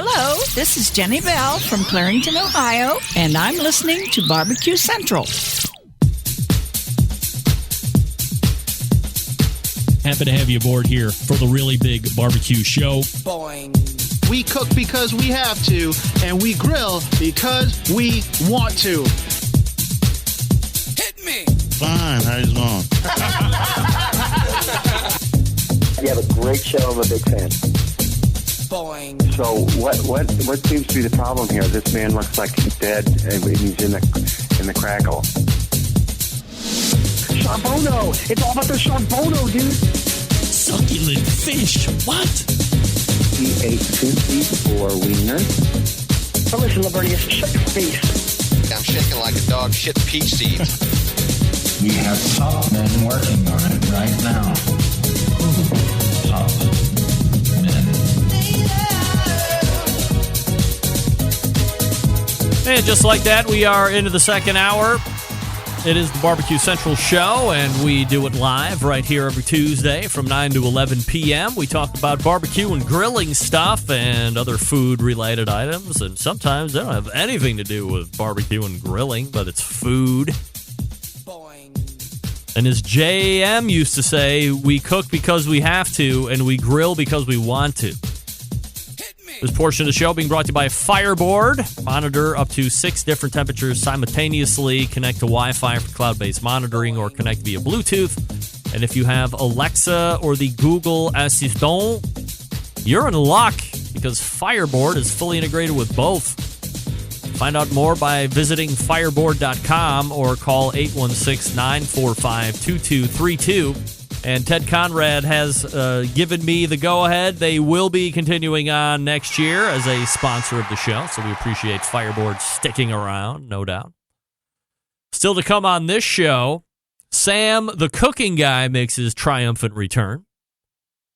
Hello, this is Jenny Bell from Clarington, Ohio, and I'm listening to Barbecue Central. Happy to have you aboard here for the really big barbecue show. Boing. We cook because we have to, and we grill because we want to. Hit me. Fine, how's it going? You have a great show. I'm a big fan. Boing. So what seems to be the problem here? This man looks like he's dead, and he's in the crackle. Charbono! It's all about the charbono, dude! Succulent fish. What? He ate 2 feet for wiener. But listen, Lavernius, shut your face. I'm shaking like a dog shit peach seeds. We have top men working on it right now. Top men. And just like that, we are into the second hour. It is the Barbecue Central Show, and we do it live right here every Tuesday from 9 to 11 p.m. We talk about barbecue and grilling stuff and other food-related items, and sometimes they don't have anything to do with barbecue and grilling, but it's food. Boing. And as JM used to say, we cook because we have to, and we grill because we want to. This portion of the show being brought to you by Fireboard. Monitor up to 6 different temperatures simultaneously. Connect to Wi-Fi for cloud-based monitoring or connect via Bluetooth. And if you have Alexa or the Google Assistant, you're in luck because Fireboard is fully integrated with both. Find out more by visiting fireboard.com or call 816-945-2232. And Ted Conrad has given me the go-ahead. They will be continuing on next year as a sponsor of the show, so we appreciate Fireboard sticking around, no doubt. Still to come on this show, Sam, the cooking guy, makes his triumphant return.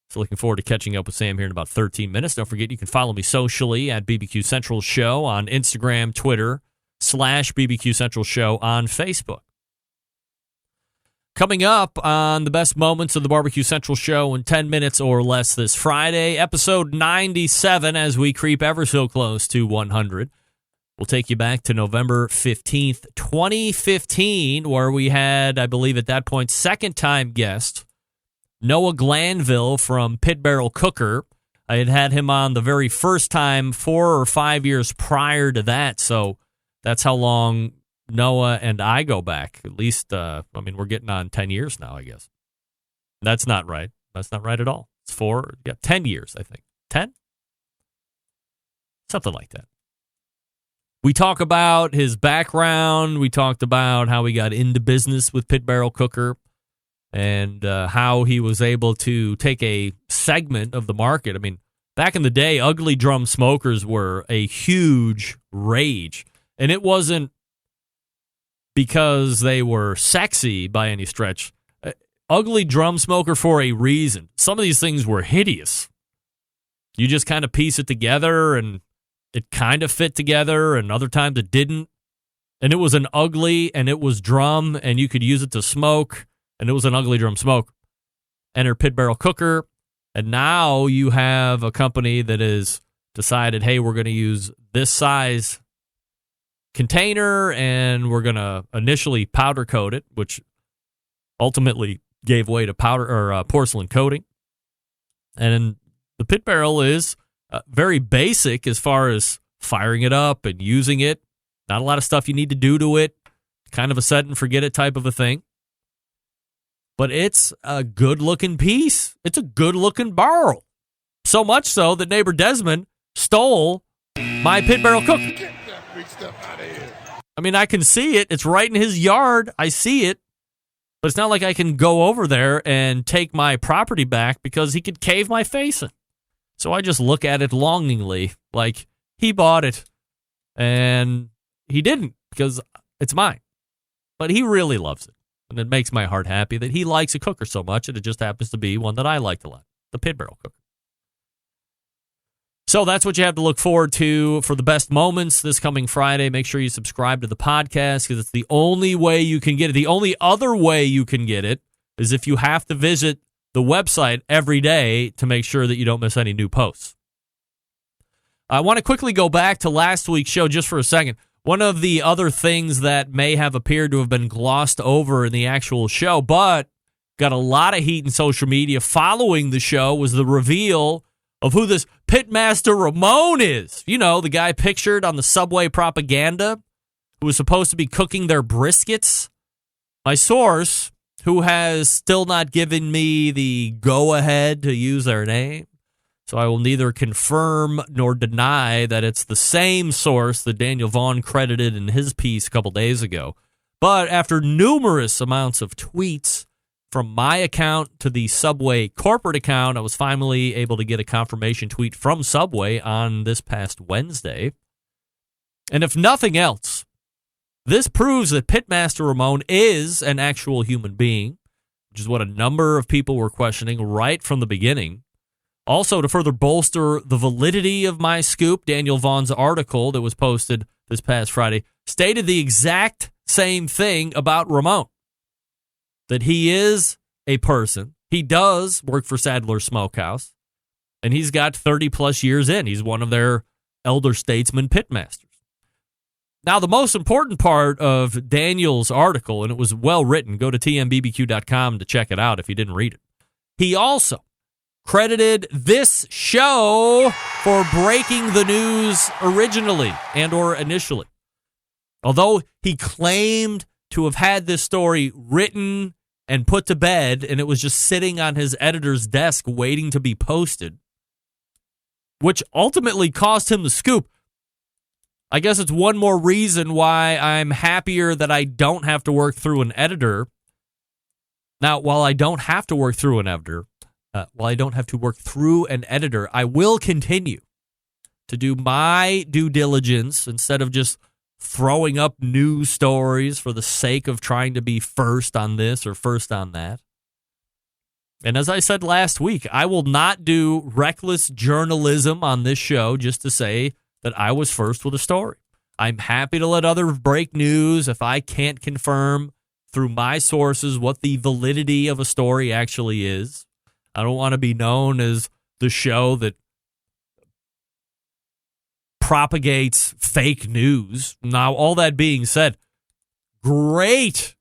So looking forward to catching up with Sam here in about 13 minutes. Don't forget, you can follow me socially at BBQ Central Show on Instagram, Twitter, /BBQ Central Show on Facebook. Coming up on the best moments of the Barbecue Central Show in 10 minutes or less this Friday, episode 97, as we creep ever so close to 100. We'll take you back to November 15th, 2015, where we had, I believe at that point, second-time guest, Noah Glanville from Pit Barrel Cooker. I had him on the very first time 4 or 5 years prior to that, so that's how long Noah and I go back. At least, we're getting on 10 years now, I guess. That's not right. That's not right at all. It's 10 years, I think. 10? Something like that. We talk about his background. We talked about how he got into business with Pit Barrel Cooker and how he was able to take a segment of the market. I mean, back in the day, ugly drum smokers were a huge rage. And it wasn't because they were sexy by any stretch. Ugly drum smoker for a reason. Some of these things were hideous. You just kind of piece it together, and it kind of fit together, and other times it didn't. And it was an ugly, and it was drum, and you could use it to smoke, and it was an ugly drum smoke. Enter Pit Barrel Cooker, and now you have a company that has decided, hey, we're going to use this size container, and we're going to initially powder coat it, which ultimately gave way to powder or porcelain coating. And the pit barrel is very basic as far as firing it up and using it. Not a lot of stuff you need to do to it. Kind of a set and forget it type of a thing. But it's a good-looking piece. It's a good-looking barrel. So much so that neighbor Desmond stole my pit barrel cooker. I mean, I can see it. It's right in his yard. I see it. But it's not like I can go over there and take my property back because he could cave my face in. So I just look at it longingly like he bought it. And he didn't because it's mine. But he really loves it. And it makes my heart happy that he likes a cooker so much, and it just happens to be one that I liked a lot, the pit barrel cooker. So that's what you have to look forward to for the best moments this coming Friday. Make sure you subscribe to the podcast because it's the only way you can get it. The only other way you can get it is if you have to visit the website every day to make sure that you don't miss any new posts. I want to quickly go back to last week's show just for a second. One of the other things that may have appeared to have been glossed over in the actual show, but got a lot of heat in social media following the show, was the reveal of who this Pitmaster Ramon is. You know, the guy pictured on the subway propaganda who was supposed to be cooking their briskets. My source, who has still not given me the go-ahead to use their name, so I will neither confirm nor deny that it's the same source that Daniel Vaughn credited in his piece a couple days ago. But after numerous amounts of tweets from my account to the Subway corporate account, I was finally able to get a confirmation tweet from Subway on this past Wednesday. And if nothing else, this proves that Pitmaster Ramon is an actual human being, which is what a number of people were questioning right from the beginning. Also, to further bolster the validity of my scoop, Daniel Vaughn's article that was posted this past Friday stated the exact same thing about Ramon, that he is a person. He does work for Sadler Smokehouse, and he's got 30-plus years in. He's one of their elder statesmen pitmasters. Now, the most important part of Daniel's article, and it was well written, go to tmbbq.com to check it out if you didn't read it. He also credited this show for breaking the news originally and or initially. Although he claimed to have had this story written and put to bed, and it was just sitting on his editor's desk waiting to be posted, which ultimately cost him the scoop. I guess it's one more reason why I'm happier that I don't have to work through an editor. Now, while I don't have to work through an editor, I will continue to do my due diligence instead of just throwing up news stories for the sake of trying to be first on this or first on that. And as I said last week, I will not do reckless journalism on this show just to say that I was first with a story. I'm happy to let others break news if I can't confirm through my sources what the validity of a story actually is. I don't want to be known as the show that propagates fake news. Now, all that being said, great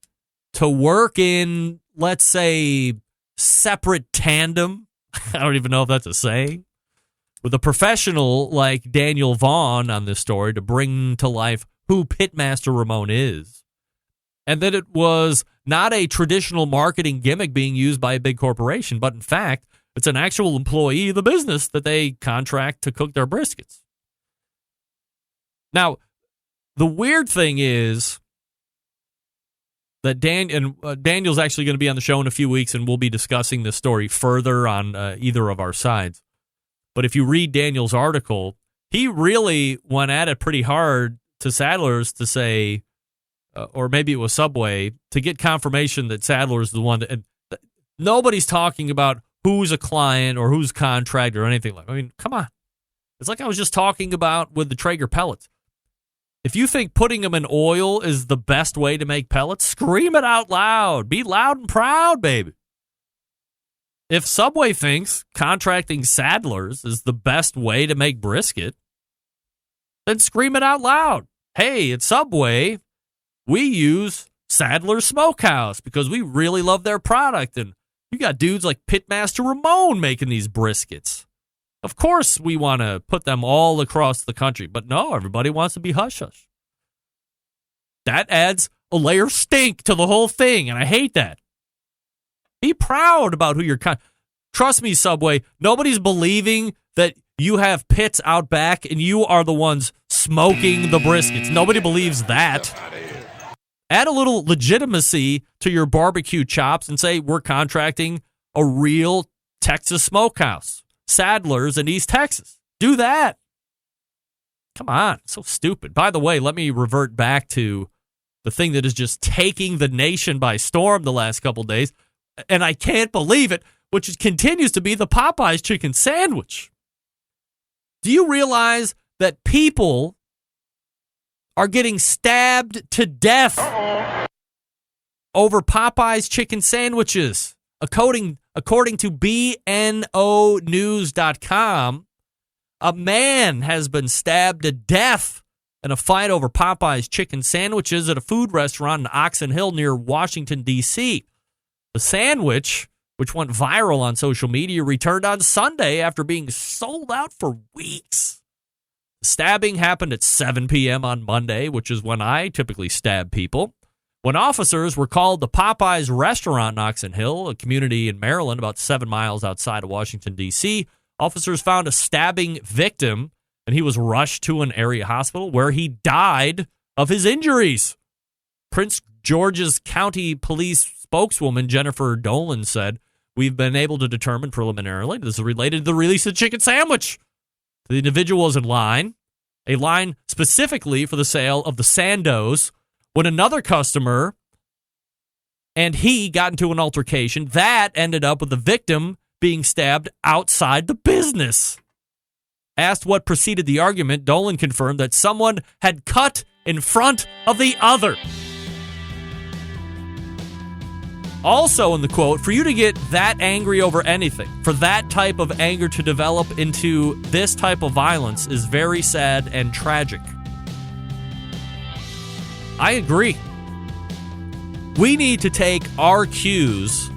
to work in, let's say, separate tandem. I don't even know if that's a saying. With a professional like Daniel Vaughn on this story to bring to life who Pitmaster Ramon is. And that it was not a traditional marketing gimmick being used by a big corporation, but in fact, it's an actual employee of the business that they contract to cook their briskets. Now, the weird thing is that Daniel's actually going to be on the show in a few weeks, and we'll be discussing this story further on either of our sides. But if you read Daniel's article, he really went at it pretty hard to Sadler's to say, or maybe it was Subway, to get confirmation that Sadler's the one. And nobody's talking about who's a client or who's contract or anything like that. I mean, come on. It's like I was just talking about with the Traeger pellets. If you think putting them in oil is the best way to make pellets, scream it out loud. Be loud and proud, baby. If Subway thinks contracting Sadler's is the best way to make brisket, then scream it out loud. Hey, at Subway, we use Sadler's Smokehouse because we really love their product. And you got dudes like Pitmaster Ramon making these briskets. Of course, we want to put them all across the country. But no, everybody wants to be hush-hush. That adds a layer of stink to the whole thing, and I hate that. Be proud about who you're... Trust me, Subway, nobody's believing that you have pits out back and you are the ones smoking the briskets. Nobody believes that. Add a little legitimacy to your barbecue chops and say we're contracting a real Texas smokehouse, Sadler's in East Texas. Do that. Come on, so stupid. By the way, let me revert back to the thing that is just taking the nation by storm the last couple days, and I can't believe it, which continues to be the Popeyes chicken sandwich. Do you realize that people are getting stabbed to death over Popeyes chicken sandwiches? According to BNOnews.com, A man has been stabbed to death in a fight over Popeye's chicken sandwiches at a food restaurant in Oxon Hill near Washington, D.C. The sandwich, which went viral on social media, returned on Sunday after being sold out for weeks. The stabbing happened at 7 p.m. on Monday, which is when I typically stab people. When officers were called to Popeye's restaurant in Oxon Hill, a community in Maryland about 7 miles outside of Washington, D.C., officers found a stabbing victim, and he was rushed to an area hospital where he died of his injuries. Prince George's County Police spokeswoman Jennifer Dolan said, "We've been able to determine preliminarily this is related to the release of the chicken sandwich. The individual was in line, a line specifically for the sale of the Sandos, when another customer and he got into an altercation that ended up with the victim being stabbed outside the business." Asked what preceded the argument, Dolan confirmed that someone had cut in front of the other. Also in the quote, "For you to get that angry over anything, for that type of anger to develop into this type of violence is very sad and tragic." I agree. We need to take our cues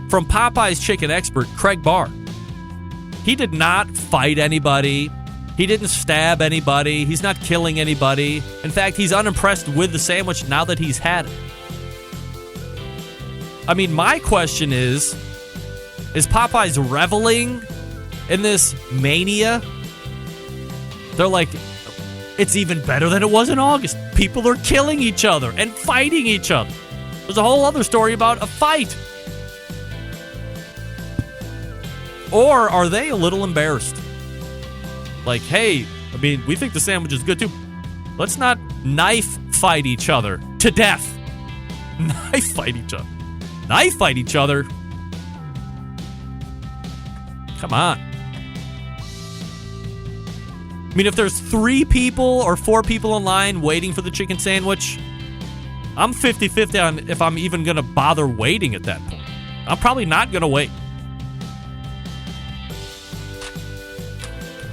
from Popeye's chicken expert, Craig Barr. He did not fight anybody. He didn't stab anybody. He's not killing anybody. In fact, he's unimpressed with the sandwich now that he's had it. I mean, my question is Popeye's reveling in this mania? They're like, it's even better than it was in August. People are killing each other and fighting each other. There's a whole other story about a fight. Or are they a little embarrassed? Like, hey, I mean, we think the sandwich is good too. Let's not knife fight each other to death. Knife fight each other. Knife fight each other? Come on. I mean, if there's 3 people or 4 people in line waiting for the chicken sandwich, I'm 50-50 on if I'm even going to bother waiting at that point. I'm probably not going to wait.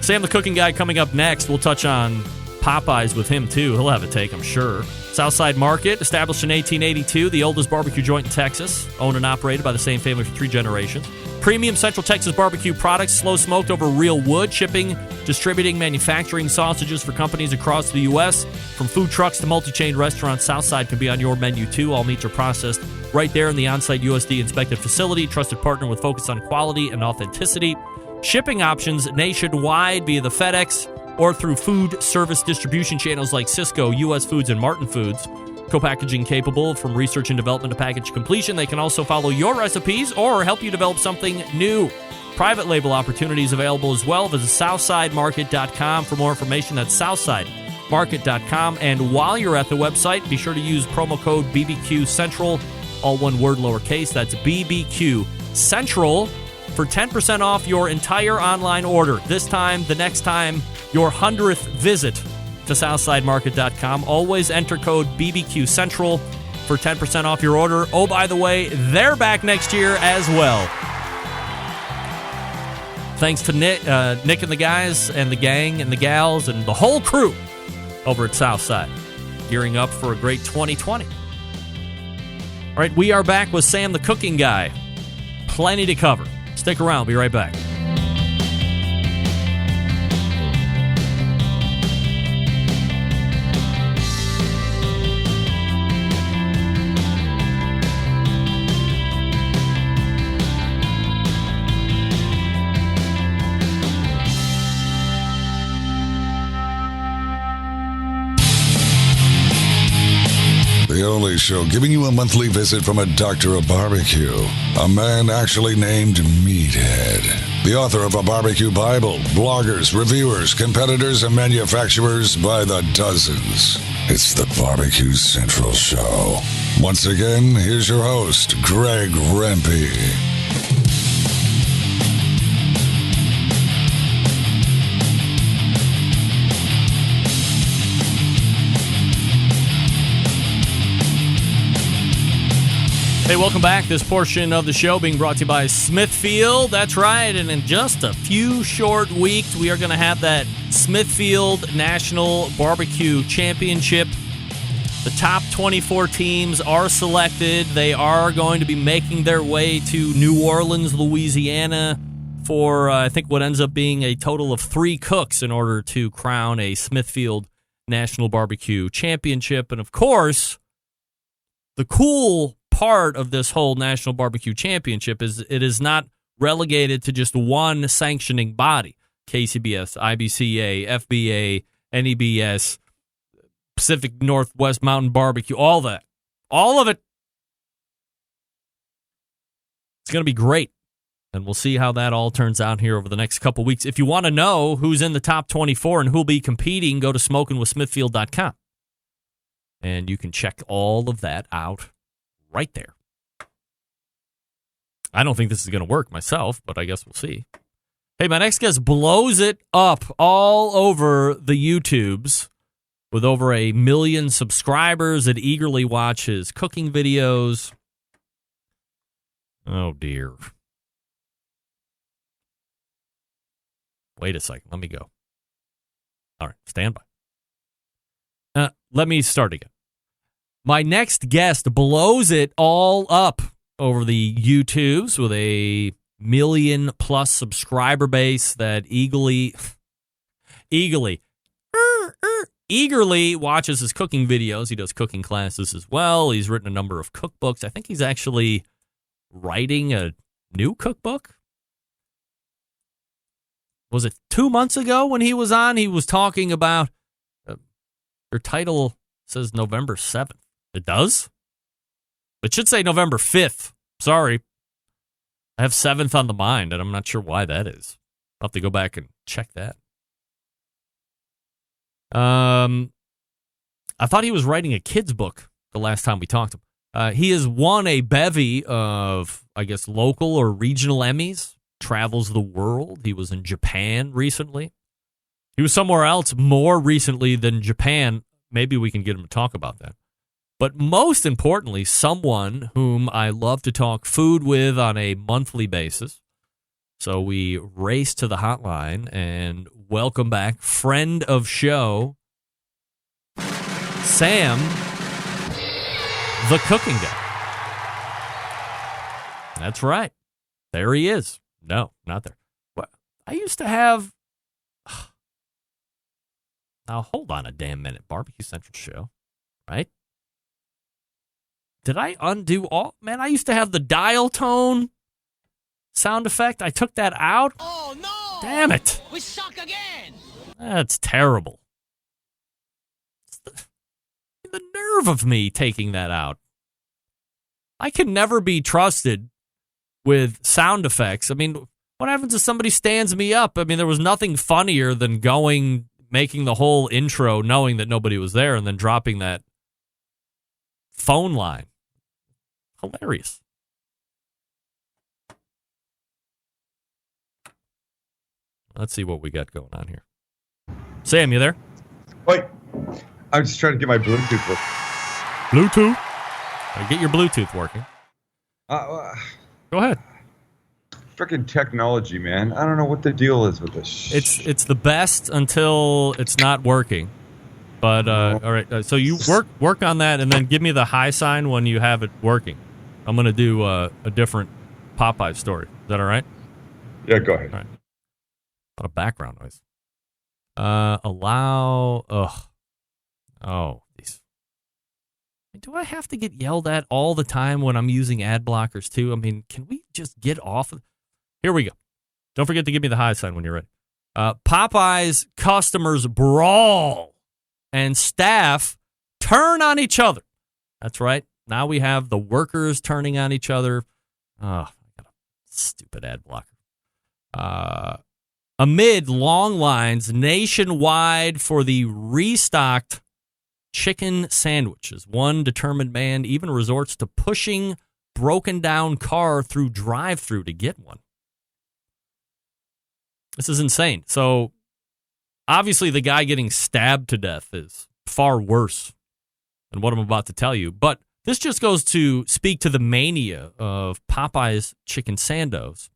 Sam the Cooking Guy coming up next. We'll touch on Popeyes with him, too. He'll have a take, I'm sure. Southside Market, established in 1882, the oldest barbecue joint in Texas, owned and operated by the same family for 3 generations. Premium Central Texas barbecue products, slow smoked over real wood, shipping, distributing, manufacturing sausages for companies across the U.S. From food trucks to multi-chain restaurants, Southside can be on your menu, too. All meats are processed right there in the on-site USD-inspected facility. Trusted partner with focus on quality and authenticity. Shipping options nationwide via the FedEx or through food service distribution channels like Sysco, U.S. Foods, and Martin Foods. Co-packaging capable from research and development to package completion. They can also follow your recipes or help you develop something new. Private label opportunities available as well. Visit SouthsideMarket.com for more information. That's SouthsideMarket.com. And while you're at the website, be sure to use promo code BBQ Central, all one word lowercase. That's BBQ Central for 10% off your entire online order. This time, the next time, your 100th visit to SouthsideMarket.com. Always enter code BBQ Central for 10% off your order. Oh, by the way, they're back next year as well. Thanks to Nick and the guys and the gang and the gals and the whole crew over at Southside. Gearing up for a great 2020. All right, we are back with Sam the Cooking Guy. Plenty to cover. Stick around. Be right back. The only show giving you a monthly visit from a doctor of barbecue. A man actually named Meathead. The author of a barbecue Bible. Bloggers, reviewers, competitors, and manufacturers by the dozens. It's the Barbecue Central Show. Once again, here's your host, Greg Rempe. Hey, welcome back. This portion of the show being brought to you by Smithfield. That's right. And in just a few short weeks, we are going to have that Smithfield National Barbecue Championship. The top 24 teams are selected. They are going to be making their way to New Orleans, Louisiana for, I think, what ends up being a total of 3 cooks in order to crown a Smithfield National Barbecue Championship. And, of course, the cool part of this whole National Barbecue Championship is it is not relegated to just one sanctioning body. KCBS, IBCA, FBA, NEBS, Pacific Northwest Mountain Barbecue, all that. All of it. It's going to be great. And we'll see how that all turns out here over the next couple weeks. If you want to know who's in the top 24 and who'll be competing, go to smokingwithsmithfield.com. And you can check all of that out right there. I don't think this is going to work myself, but I guess we'll see. Hey, my next guest blows it up all over the YouTubes with over 1 million subscribers that eagerly watch his cooking videos. Oh, dear. Wait a second. Let me go. All right. Stand by. Let me start again. My next guest blows it all up over the YouTubes with 1 million plus subscriber base that eagerly watches his cooking videos. He does cooking classes as well. He's written a number of cookbooks. I think he's actually writing a new cookbook. Was it 2 months ago when he was on? He was talking about, your title says November 7th. It does? It should say November 5th. Sorry. I have 7th on the mind, and I'm not sure why that is. I'll have to go back and check that. I thought he was writing a kid's book the last time we talked to him. He has won a bevy of, I guess, local or regional Emmys, travels the world. He was in Japan recently. He was somewhere else more recently than Japan. Maybe we can get him to talk about that. But most importantly, someone whom I love to talk food with on a monthly basis. So we race to the hotline and welcome back friend of show, Sam, the cooking guy. That's right. There he is. No, not there. Well, I used to have... Now, hold on a damn minute. Barbecue Central show, right? Did I undo all? Man, I used to have the dial tone sound effect. I took that out. Oh, no! Damn it. We suck again! That's terrible. The nerve of me taking that out. I can never be trusted with sound effects. I mean, what happens if somebody stands me up? I mean, there was nothing funnier than making the whole intro knowing that nobody was there and then dropping that phone line. Hilarious. Let's see what we got going on here. Sam, you there? Wait. I'm just trying to get my Bluetooth working. Bluetooth? Get your Bluetooth working. Go ahead. Freaking technology, man. I don't know what the deal is with this. It's the best until it's not working. But all right, so you work on that, and then give me the high sign when you have it working. I'm going to do a different Popeye story. Is that all right? Yeah, go ahead. All right. A lot of background noise. Allow. Oh, these. Do I have to get yelled at all the time when I'm using ad blockers too? I mean, can we just get off? Here we go. Don't forget to give me the high sign when you're ready. Popeye's customers brawl and staff turn on each other. That's right. Now we have the workers turning on each other. Oh, I got a stupid ad blocker. Amid long lines nationwide for the restocked chicken sandwiches, one determined man even resorts to pushing broken down car through drive-thru to get one. This is insane. So obviously the guy getting stabbed to death is far worse than what I'm about to tell you. But This just goes to speak to the mania of Popeye's chicken sandos.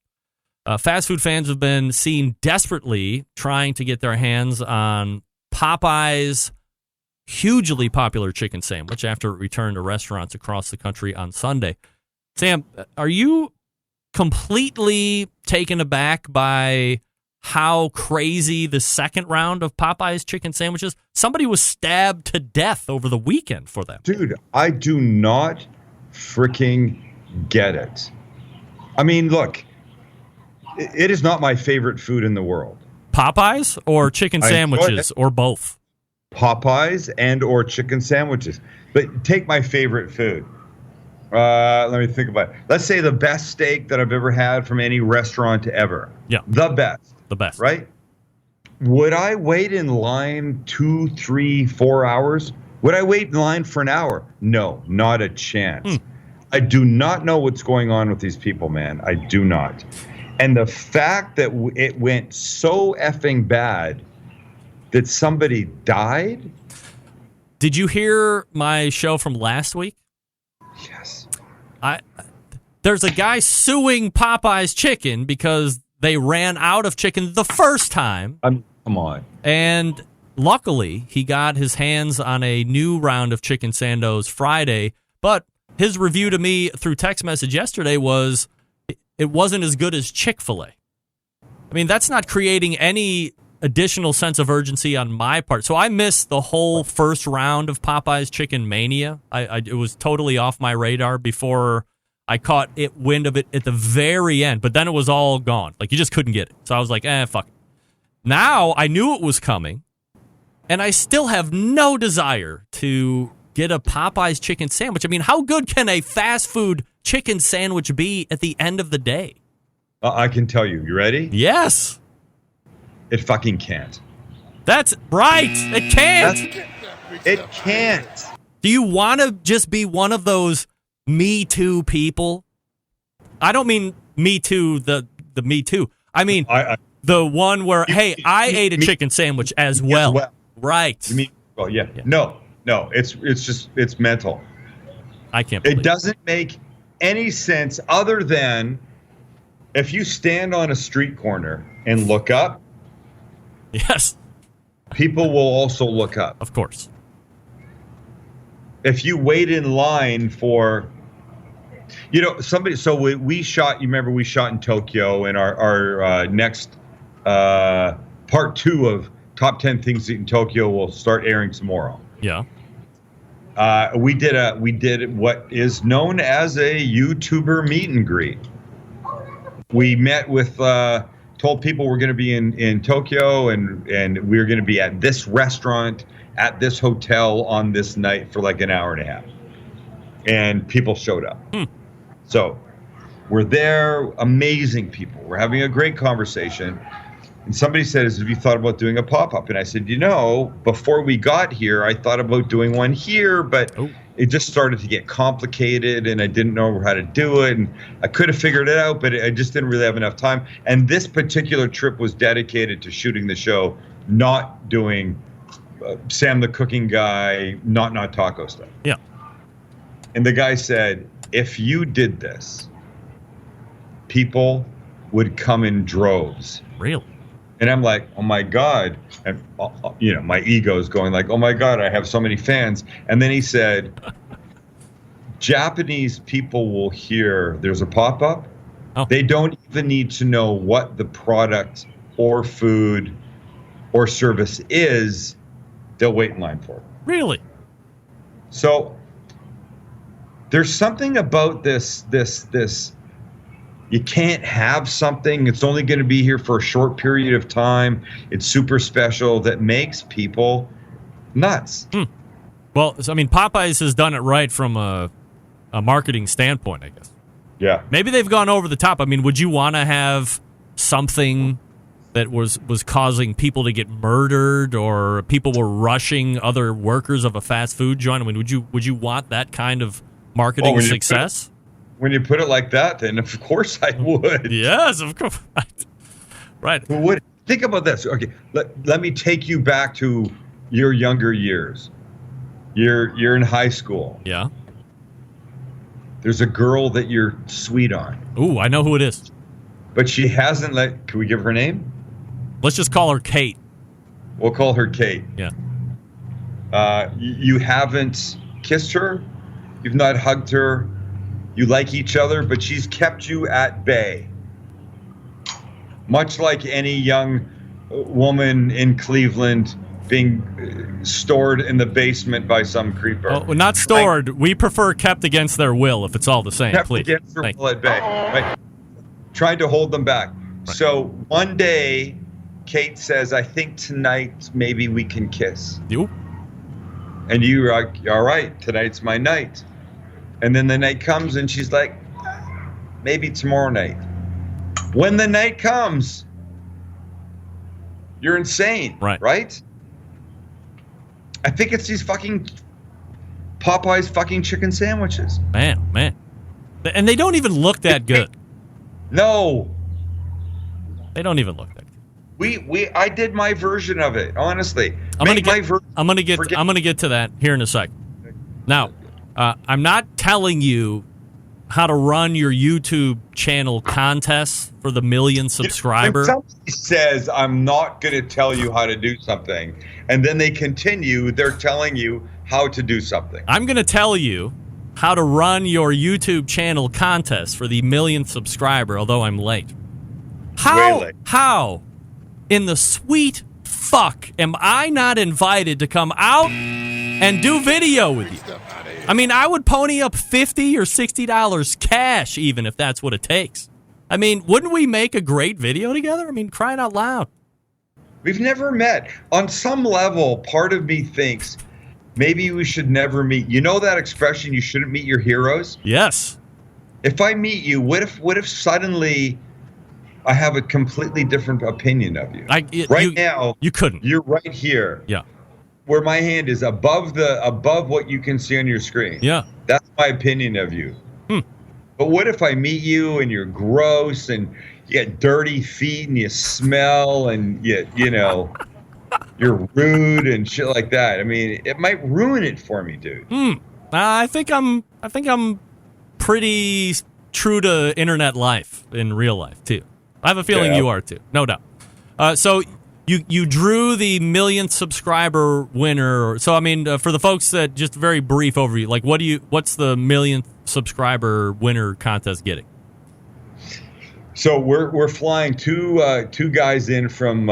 Fast food fans have been seen desperately trying to get their hands on Popeye's hugely popular chicken sandwich after it returned to restaurants across the country on Sunday. Sam, are you completely taken aback by how crazy the second round of Popeye's chicken sandwiches? Somebody was stabbed to death over the weekend for them. Dude, I do not freaking get it. I mean, look, it is not my favorite food in the world. Popeyes or chicken sandwiches or both? Popeyes and or chicken sandwiches. But take my favorite food. Let me think about it. Let's say the best steak that I've ever had from any restaurant ever. Yeah. The best. The best. Right? Would I wait in line 2, 3, 4 hours? Would I wait in line for an hour? No, not a chance. I do not know what's going on with these people, man. I do not. And the fact that it went so effing bad that somebody died. Did you hear my show from last week? Yes. There's a guy suing Popeye's Chicken because they ran out of chicken the first time. Come on. And luckily, he got his hands on a new round of chicken sandos Friday. But his review to me through text message yesterday was it wasn't as good as Chick-fil-A. I mean, that's not creating any additional sense of urgency on my part. So I missed the whole first round of Popeye's Chicken Mania. It was totally off my radar before I caught wind of it at the very end. But then it was all gone. Like, you just couldn't get it. So I was like, fuck it. Now I knew it was coming, and I still have no desire to get a Popeye's chicken sandwich. I mean, how good can a fast food chicken sandwich be at the end of the day? I can tell you. You ready? Yes. It fucking can't. That's right. It can't. It can't. Do you want to just be one of those Me Too people? I don't mean Me Too, the Me Too. I mean the one where, hey, I ate a chicken sandwich as well. Right. You mean, well, yeah. No. It's mental. I can't believe it. Doesn't make any sense other than if you stand on a street corner and look up. Yes. People will also look up. Of course. If you wait in line for, somebody, so we shot, you remember we shot in Tokyo, and our next part 2 of Top 10 Things in Tokyo will start airing tomorrow. Yeah. We did what is known as a YouTuber meet and greet. We met with, told people we're going to be in Tokyo and we're going to be at this restaurant, at this hotel on this night for like an hour and a half. And people showed up. So we're there, amazing people. We're having a great conversation. And somebody said, have you thought about doing a pop-up? And I said, before we got here, I thought about doing one here, but it just started to get complicated and I didn't know how to do it. And I could have figured it out, but I just didn't really have enough time. And this particular trip was dedicated to shooting the show, not doing Sam the Cooking Guy, not taco stuff. Yeah. And the guy said, if you did this, people would come in droves. Really? And I'm like, oh my God. And, my ego is going like, oh my God, I have so many fans. And then he said, Japanese people will hear there's a pop-up. Oh. They don't even need to know what the product or food or service is. They'll wait in line for it. Really? So there's something about this. You can't have something. It's only going to be here for a short period of time. It's super special that makes people nuts. Well, I mean, Popeyes has done it right from a marketing standpoint, I guess. Yeah. Maybe they've gone over the top. I mean, would you want to have something that was causing people to get murdered or people were rushing other workers of a fast food joint? I mean, would you want that kind of marketing success? When you put it like that, then of course I would. Yes, of course. Right. Who would? Think about this. Okay, let me take you back to your younger years. You're in high school. Yeah. there's a girl that you're sweet on. Ooh, I know who it is. But she hasn't let... Can we give her name? Let's just call her Kate. We'll call her Kate. Yeah. You haven't kissed her. You've not hugged her. You like each other, but she's kept you at bay. Much like any young woman in Cleveland being stored in the basement by some creeper. Oh, not stored. We prefer kept against their will, if it's all the same. Kept Please. against their will at bay. Right? Trying to hold them back. Right. So one day, Kate says, I think tonight maybe we can kiss. You? And you're like, all right, tonight's my night. And then the night comes and she's like, maybe tomorrow night. When the night comes, you're insane, right? I think it's these fucking Popeye's fucking chicken sandwiches. Man. And they don't even look that good. No. They don't even look that good. I did my version of it, honestly. I'm gonna get to that here in a second. Now, I'm not telling you how to run your YouTube channel contest for the 1 million subscriber. When somebody says, I'm not going to tell you how to do something, and then they continue, they're telling you how to do something. I'm going to tell you how to run your YouTube channel contest for the 1 million subscriber, although I'm late. How in the sweet fuck am I not invited to come out and do video with you? I mean, I would pony up $50 or $60 cash even if that's what it takes. I mean, wouldn't we make a great video together? I mean, crying out loud. We've never met. On some level, part of me thinks maybe we should never meet. You know that expression, you shouldn't meet your heroes? Yes. If I meet you, what if suddenly I have a completely different opinion of you? Now, you couldn't. You're right here. Yeah. Where my hand is above what you can see on your screen. Yeah. That's my opinion of you. But what if I meet you and you're gross and you get dirty feet and you smell and you know you're rude and shit like that? I mean, it might ruin it for me, dude. I think I'm pretty true to internet life in real life too. I have a feeling you are too, no doubt. So you drew the 1 million subscriber winner. So I mean, for the folks that just very brief overview, like what's the 1 million subscriber winner contest getting? So we're flying two guys in from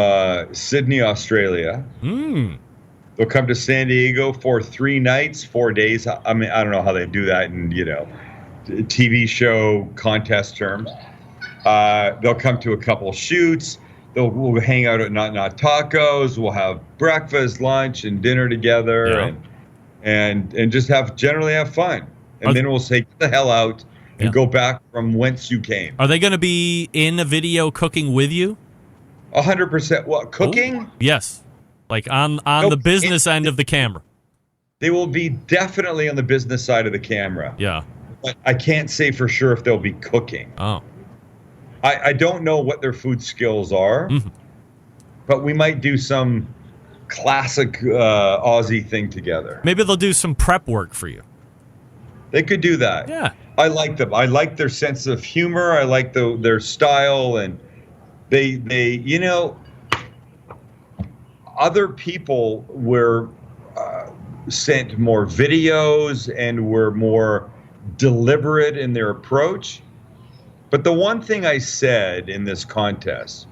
Sydney, Australia. They'll come to San Diego for 3 nights, 4 days. I mean, I don't know how they do that in TV show contest terms. They'll come to a couple shoots. We'll hang out at Not Tacos. We'll have breakfast, lunch, and dinner together, and just generally have fun. And then we'll say, get the hell out and go back from whence you came. Are they going to be in a video cooking with you? 100%. What, cooking? Ooh. Yes. Like on the business end of the camera. They will be definitely on the business side of the camera. Yeah. But I can't say for sure if they'll be cooking. Oh. I don't know what their food skills are, but we might do some classic Aussie thing together. Maybe they'll do some prep work for you. They could do that. Yeah. I like them. I like their sense of humor. I like their style, and they other people were sent more videos and were more deliberate in their approach. But the one thing I said in this contest,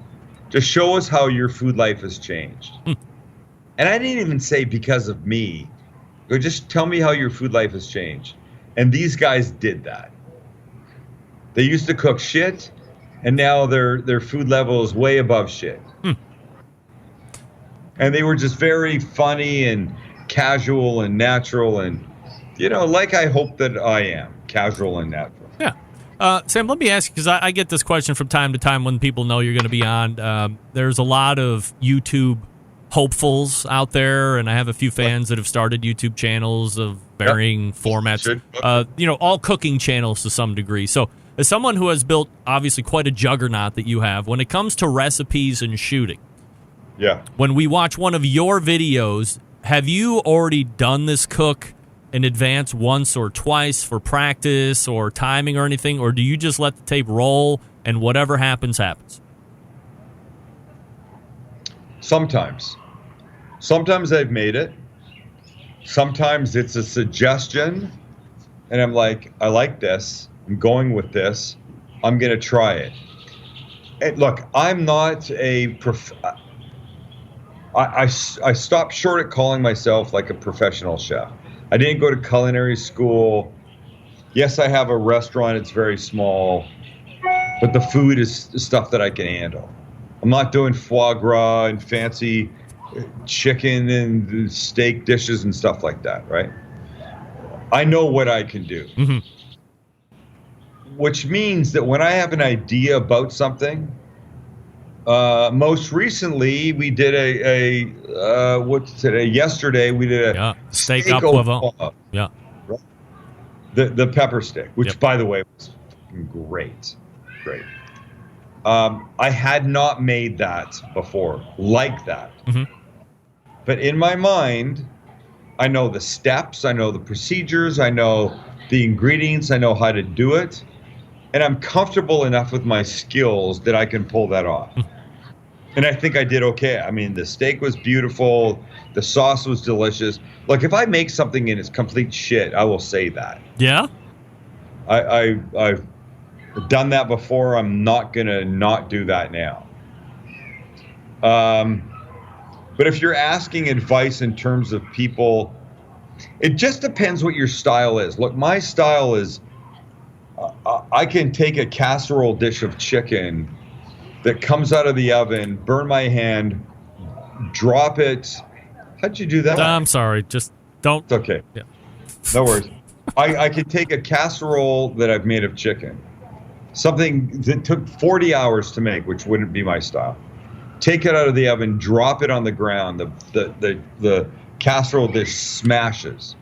just show us how your food life has changed. And I didn't even say because of me. Go, just tell me how your food life has changed. And these guys did that. They used to cook shit, and now their food level is way above shit. And they were just very funny and casual and natural and, like I hope that I am, casual and natural. Yeah. Sam, let me ask you, because I get this question from time to time when people know you're going to be on. There's a lot of YouTube hopefuls out there, and I have a few fans that have started YouTube channels of varying formats, all cooking channels to some degree. So as someone who has built, obviously, quite a juggernaut that you have, when it comes to recipes and shooting, when we watch one of your videos, have you already done this cook in advance once or twice for practice or timing or anything, or do you just let the tape roll and whatever happens, happens? Sometimes I've made it. Sometimes it's a suggestion, and I'm like, I like this. I'm going with this. I'm going to try it. And look, I'm not a I stopped short at calling myself like a professional chef. I didn't go to culinary school. Yes, I have a restaurant. It's very small, but the food is stuff that I can handle. I'm not doing foie gras and fancy chicken and steak dishes and stuff like that, right? I know what I can do. Mm-hmm. Which means that when I have an idea about something, most recently we did yesterday we did a steak au poivron. Yeah. Right? The pepper steak, which by the way was great. I had not made that before, like that. Mm-hmm. But in my mind, I know the steps, I know the procedures, I know the ingredients, I know how to do it, and I'm comfortable enough with my skills that I can pull that off. And I think I did okay. I mean, the steak was beautiful, the sauce was delicious. Look, if I make something and it's complete shit, I will say that. Yeah? I've done that before. I'm not gonna not do that now. But if you're asking advice in terms of people, it just depends what your style is. Look, my style is, I can take a casserole dish of chicken that comes out of the oven, burn my hand, drop it. How'd you do that? I'm sorry. Just don't. It's okay. Yeah. No worries. I could take a casserole that I've made of chicken, something that took 40 hours to make, which wouldn't be my style. Take it out of the oven, drop it on the ground. The casserole dish smashes.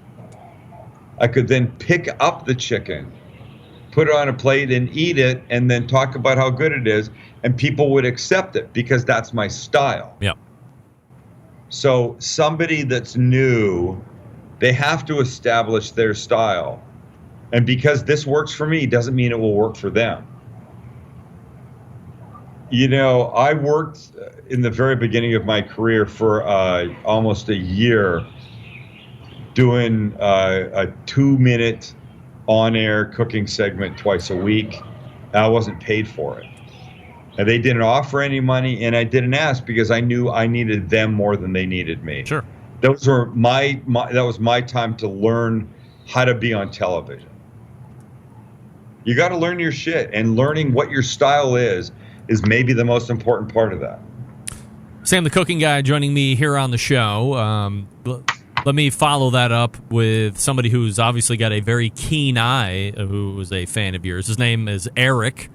I could then pick up the chicken, put it on a plate and eat it, and then talk about how good it is, and people would accept it because that's my style. Yeah. So somebody that's new, they have to establish their style. And because this works for me doesn't mean it will work for them. You know, I worked in the very beginning of my career for almost a year doing a 2-minute on-air cooking segment twice a week. I wasn't paid for it. And they didn't offer any money, and I didn't ask because I knew I needed them more than they needed me. Sure. Those were that was my time to learn how to be on television. You got to learn your shit, and learning what your style is maybe the most important part of that. Sam, the cooking guy, joining me here on the show. Let me follow that up with somebody who's obviously got a very keen eye, who is a fan of yours. His name is Eric,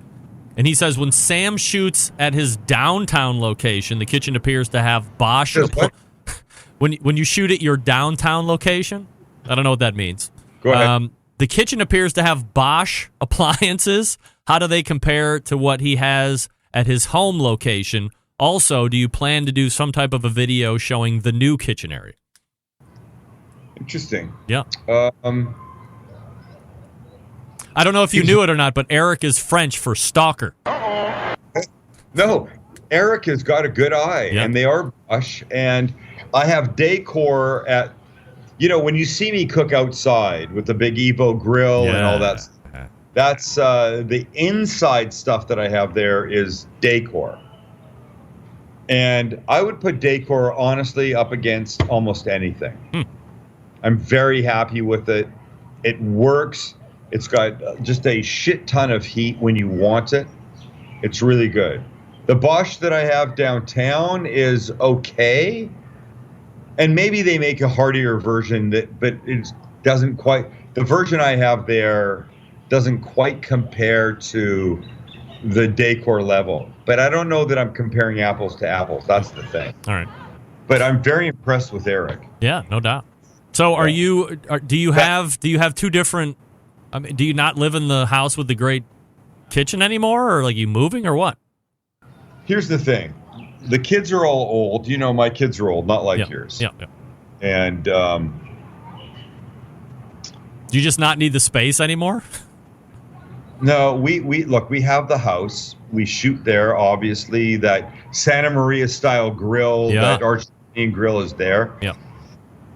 and he says when Sam shoots at his downtown location, the kitchen appears to have Bosch. When you shoot at your downtown location, I don't know what that means. Go ahead. The kitchen appears to have Bosch appliances. How do they compare to what he has at his home location? Also, do you plan to do some type of a video showing the new kitchen area? Interesting. Yeah. I don't know if you knew it or not, but Eric is French for stalker. No, Eric has got a good eye, Yeah. and they are Bosch. And I have decor at, when you see me cook outside with the big Evo grill and all that, that's the inside stuff that I have there is decor. And I would put decor, honestly, up against almost anything. I'm very happy with it. It works. It's got just a shit ton of heat when you want it. It's really good. The Bosch that I have downtown is okay. And maybe they make a heartier version, but it doesn't quite. The version I have there doesn't quite compare to the decor level. But I don't know that I'm comparing apples to apples. That's the thing. All right. But I'm very impressed with Eric. Yeah, no doubt. So do you have two different, do you not live in the house with the great kitchen anymore, or like you moving or what? Here's the thing. The kids are all old. My kids are old, not like yours. Yeah. And Do you just not need the space anymore? No, we look, we have the house. We shoot there, obviously. That Santa Maria style grill, that Argentinian grill is there. Yeah.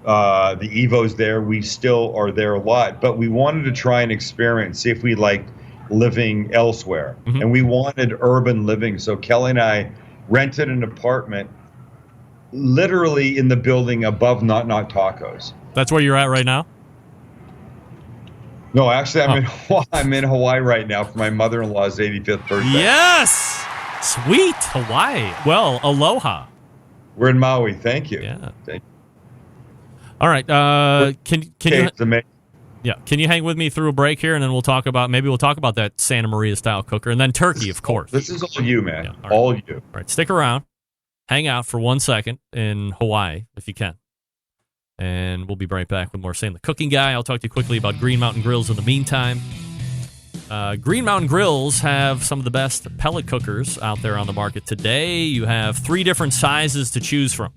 The Evo's there. We still are there a lot. But we wanted to try and experiment, see if we liked living elsewhere. Mm-hmm. And we wanted urban living. So Kelly and I rented an apartment literally in the building above Not Tacos. That's where you're at right now? No, actually, I'm in Hawaii right now for my mother-in-law's 85th birthday. Yes! Sweet. Hawaii. Well, aloha. We're in Maui. Thank you. Yeah. Thank you. All right. Can you? It's amazing. Yeah. Can you hang with me through a break here, and then we'll talk about that Santa Maria style cooker, and then turkey, of course. This is all you, man. Yeah, all you. All right. Stick around. Hang out for 1 second in Hawaii if you can. And we'll be right back with more Sam the Cooking Guy. I'll talk to you quickly about Green Mountain Grills in the meantime. Green Mountain Grills have some of the best pellet cookers out there on the market today. You have 3 different sizes to choose from.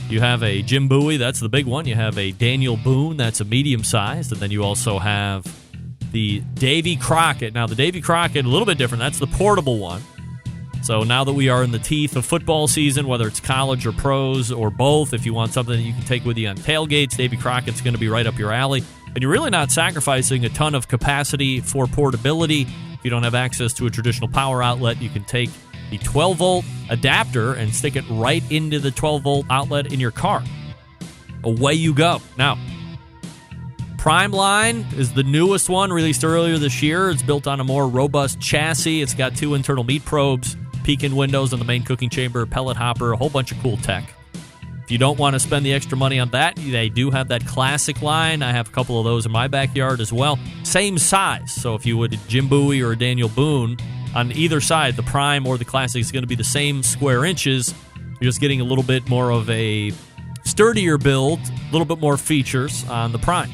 You have a Jim Bowie, that's the big one. You have a Daniel Boone, that's a medium size. And then you also have the Davy Crockett. Now, the Davy Crockett, a little bit different. That's the portable one. So now that we are in the teeth of football season, whether it's college or pros or both, if you want something that you can take with you on tailgates, Davy Crockett's going to be right up your alley. And you're really not sacrificing a ton of capacity for portability. If you don't have access to a traditional power outlet, you can take the 12-volt adapter and stick it right into the 12-volt outlet in your car. Away you go. Now, Prime Line is the newest one, released earlier this year. It's built on a more robust chassis. It's got 2 internal meat probes, peek-in windows on the main cooking chamber, pellet hopper, a whole bunch of cool tech. If you don't want to spend the extra money on that, they do have that classic line. I have a couple of those in my backyard as well. Same size. So if you would Jim Bowie or Daniel Boone, on either side, the Prime or the Classic is going to be the same square inches. You're just getting a little bit more of a sturdier build, a little bit more features on the Prime.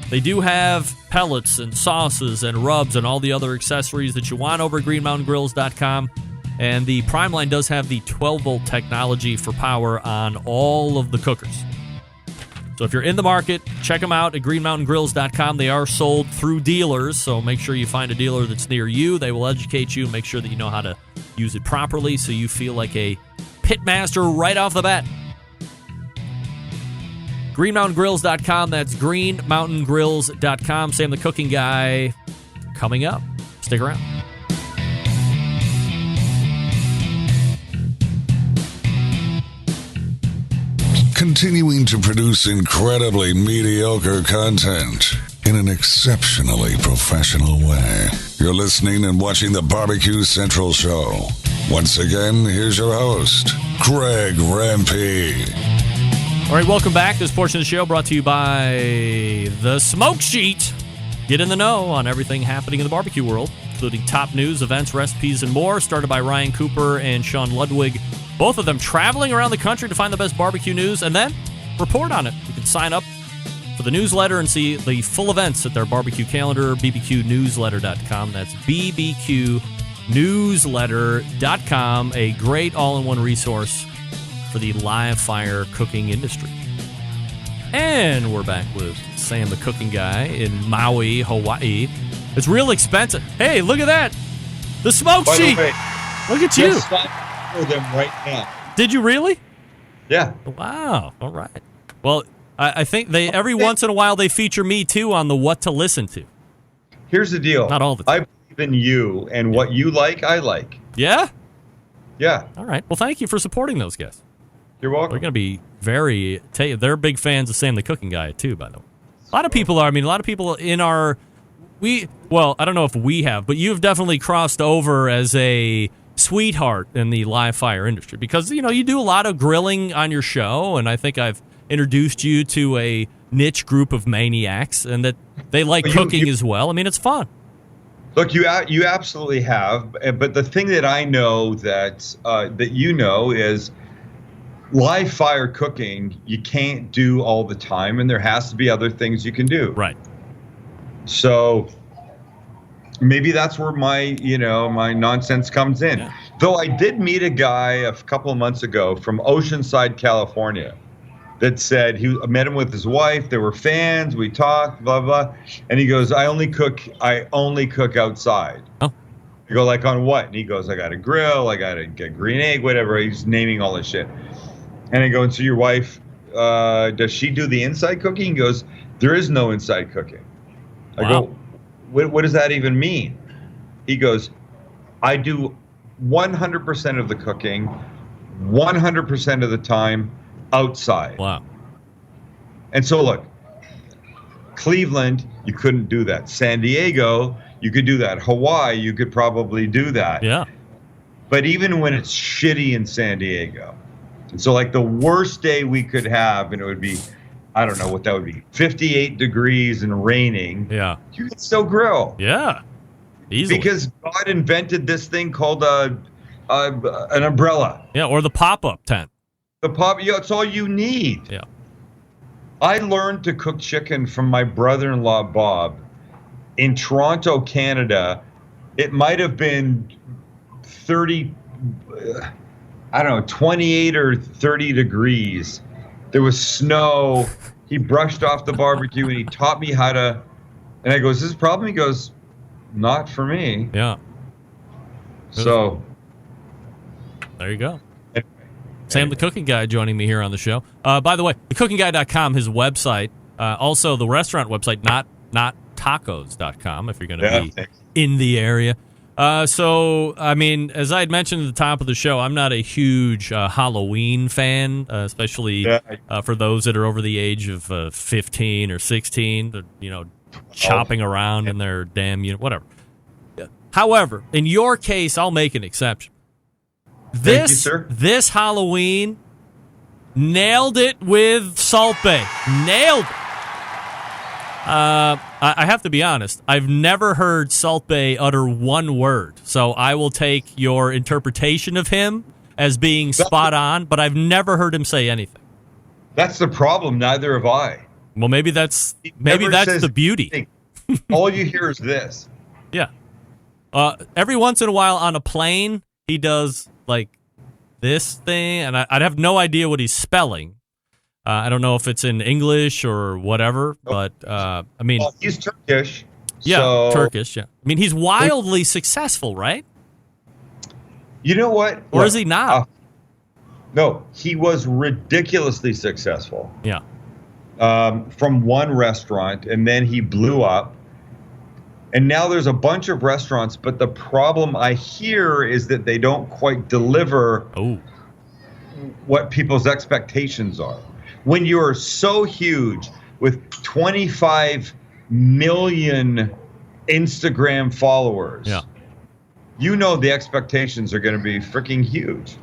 They do have pellets and sauces and rubs and all the other accessories that you want over at greenmountaingrills.com. And the Prime line does have the 12-volt technology for power on all of the cookers. So if you're in the market, check them out at greenmountaingrills.com. They are sold through dealers, so make sure you find a dealer that's near you. They will educate you, make sure that you know how to use it properly so you feel like a pitmaster right off the bat. greenmountaingrills.com. That's greenmountaingrills.com. Sam the Cooking Guy coming up. Stick around. Continuing to produce incredibly mediocre content in an exceptionally professional way. You're listening and watching the Barbecue Central Show. Once again, here's your host, Greg Rempe. All right, welcome back. This portion of the show brought to you by The Smoke Sheet. Get in the know on everything happening in the barbecue world, including top news, events, recipes, and more. Started by Ryan Cooper and Sean Ludwig. Both of them traveling around the country to find the best barbecue news and then report on it. You can sign up for the newsletter and see the full events at their barbecue calendar, bbqnewsletter.com. That's bbqnewsletter.com, a great all-in-one resource for the live fire cooking industry. And we're back with Sam the Cooking Guy in Maui, Hawaii. It's real expensive. Hey, look at that. The smoke sheet. Look at you. Them right now. Did you really? Yeah. Wow. All right. Well, I think they every once in a while they feature me too on the what to listen to. Here's the deal. Not all the time. I believe in you, and what you like, I like. Yeah? Yeah. All right. Well, thank you for supporting those guys. You're welcome. They're going to be they're big fans of Sam the Cooking Guy too, by the way. A lot of people are. I mean, a lot of people in our I don't know if we have, but you've definitely crossed over as a sweetheart in the live fire industry because, you do a lot of grilling on your show, and I think I've introduced you to a niche group of maniacs and that they like cooking as well. I mean, it's fun. Look, you absolutely have, but the thing that I know that is live fire cooking you can't do all the time, and there has to be other things you can do. Right. So maybe that's where my nonsense comes in. Yeah. Though I did meet a guy a couple of months ago from Oceanside, California, that said he met him with his wife. They were fans. We talked, blah blah, and he goes, I only cook outside. Oh. I go, like on what? And he goes, I got a grill, I got a green egg, whatever. He's naming all this shit. And I go, and so your wife, does she do the inside cooking? He goes, there is no inside cooking. I go, what does that even mean? He goes, I do 100% of the cooking, 100% of the time outside. Wow. And so look, Cleveland, you couldn't do that. San Diego, you could do that. Hawaii, you could probably do that. Yeah. But even when it's shitty in San Diego, and so like the worst day we could have, and it would be, I don't know what that would be, 58 degrees and raining. Yeah. You could still grill. Yeah. Easily. Because God invented this thing called an umbrella. Yeah, or the pop-up tent. It's all you need. Yeah. I learned to cook chicken from my brother-in-law, Bob, in Toronto, Canada. It might have been 28 or 30 degrees. There was snow. He brushed off the barbecue and he taught me how to, and I go, is this a problem? He goes, not for me. Yeah. So. There you go. Sam the Cooking Guy joining me here on the show. By the way, thecookingguy.com, his website. Also, the restaurant website, nottacos.com, if you're going to be in the area. So, I mean, as I had mentioned at the top of the show, I'm not a huge Halloween fan, especially for those that are over the age of 15 or 16, chopping around in their damn unit, whatever. However, in your case, I'll make an exception. Thank you, sir. This Halloween, nailed it with Salt Bae. Nailed it. I have to be honest. I've never heard Salt Bae utter one word, so I will take your interpretation of him as being spot on, but I've never heard him say anything. That's the problem. Neither have I. Well, maybe that's the beauty. All you hear is this. Yeah. Every once in a while on a plane, he does like this thing, and I'd have no idea what he's spelling. I don't know if it's in English or whatever, but I mean, he's Turkish. Yeah, so, Turkish. Yeah, I mean, he's wildly successful, right? You know what? Or is he not? No, he was ridiculously successful. Yeah. From one restaurant, and then he blew up. And now there's a bunch of restaurants, but the problem I hear is that they don't quite deliver what people's expectations are. When you're so huge with 25 million Instagram followers, you know the expectations are going to be freaking huge.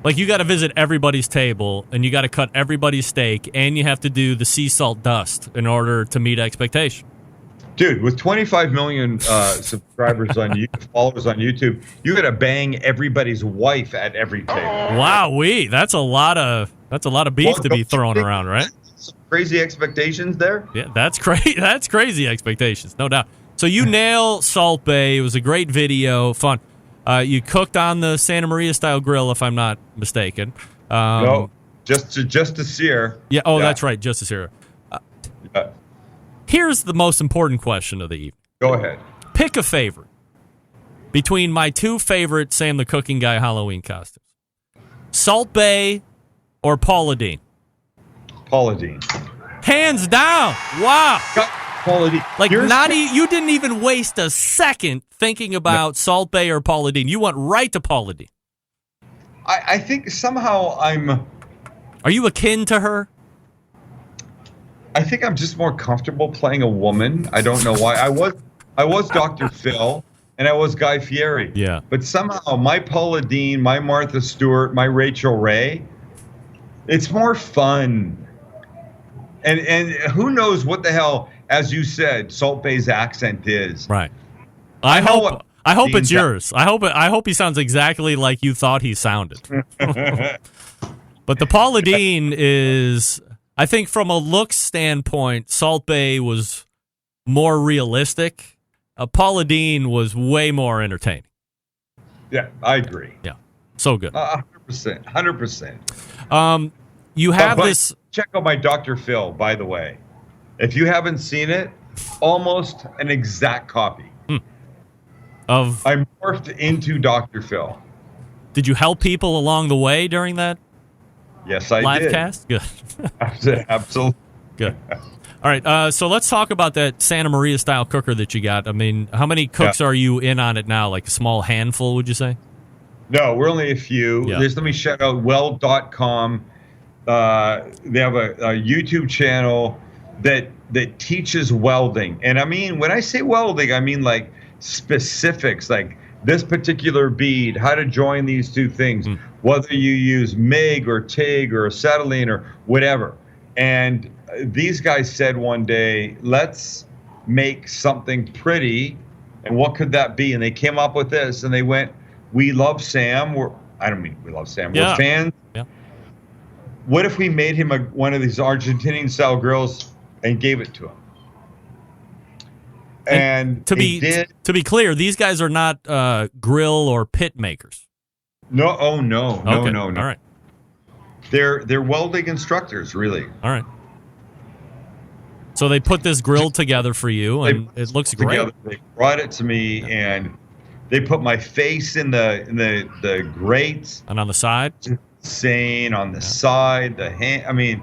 Like, you got to visit everybody's table, and you got to cut everybody's steak, and you have to do the sea salt dust in order to meet expectation. Dude, with 25 million subscribers on YouTube, followers on YouTube, you got to bang everybody's wife at every table. Wow, that's a lot of beef to be thrown around, right? Some crazy expectations there. Yeah, that's crazy. That's crazy expectations, no doubt. So you nail Salt Bae. It was a great video, fun. You cooked on the Santa Maria style grill, if I'm not mistaken. No, just to sear. Yeah. Oh, that's right, just to sear. Here's the most important question of the evening. Go ahead. Pick a favorite between my two favorite Sam the Cooking Guy Halloween costumes: Salt Bae or Paula Deen. Paula Deen. Hands down. Wow. Paula Deen. Like, you didn't even waste a second thinking about Salt Bae or Paula Deen. You went right to Paula Deen. I think somehow Are you akin to her? I think I'm just more comfortable playing a woman. I don't know why. I was Dr. Phil and I was Guy Fieri. Yeah. But somehow my Paula Deen, my Martha Stewart, my Rachel Ray, it's more fun. And who knows what the hell, as you said, Salt Bae's accent is. Right. I hope it's yours. I hope he sounds exactly like you thought he sounded. But the Paula Deen is, I think, from a look standpoint, Salt Bae was more realistic. Paula Deen was way more entertaining. Yeah, I agree. Yeah, so good. 100%. you have this. Check out my Dr. Phil, by the way. If you haven't seen it, almost an exact copy. Of I morphed into Dr. Phil. Did you help people along the way during that? Yes, I live did. Cast? Good. Absolutely. Good. All right, so let's talk about that Santa Maria style cooker that you got. I mean, how many cooks are you in on it now? Like a small handful, would you say? No, we're only a few. Yeah. Let me shout out weld.com. They have a YouTube channel that teaches welding. And I mean, when I say welding, I mean like specifics, like this particular bead, how to join these two things, whether you use MIG or TIG or acetylene or whatever. And these guys said one day, let's make something pretty. And what could that be? And they came up with this, and they went, we love Sam. I don't mean we love Sam. Yeah. We're fans. Yeah. What if we made him one of these Argentinian-style grills and gave it to him? And to be clear, these guys are not grill or pit makers. No, Okay. no. All right. They're welding instructors, really. All right. So they put this grill together for you, and it looks great. They brought it to me, and they put my face in the grates. And on the side? Insane. On the side, the hand. I mean,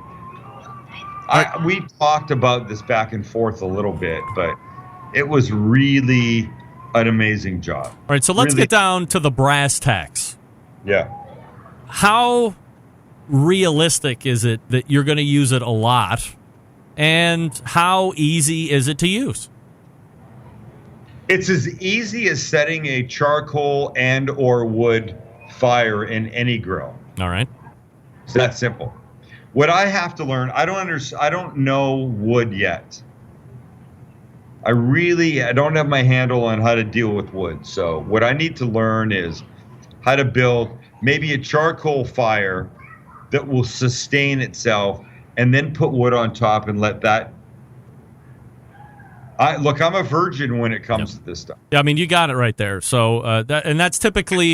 we talked about this back and forth a little bit, but it was really an amazing job. All right, so let's get down to the brass tacks. Yeah. How realistic is it that you're going to use it a lot, and how easy is it to use? It's as easy as setting a charcoal and or wood fire in any grill. All right. It's that simple. What I have to learn, I don't know wood yet. I don't have my handle on how to deal with wood. So what I need to learn is how to build maybe a charcoal fire that will sustain itself, and then put wood on top and let that. I'm a virgin when it comes to this stuff. Yeah, I mean, you got it right there. So that's typically,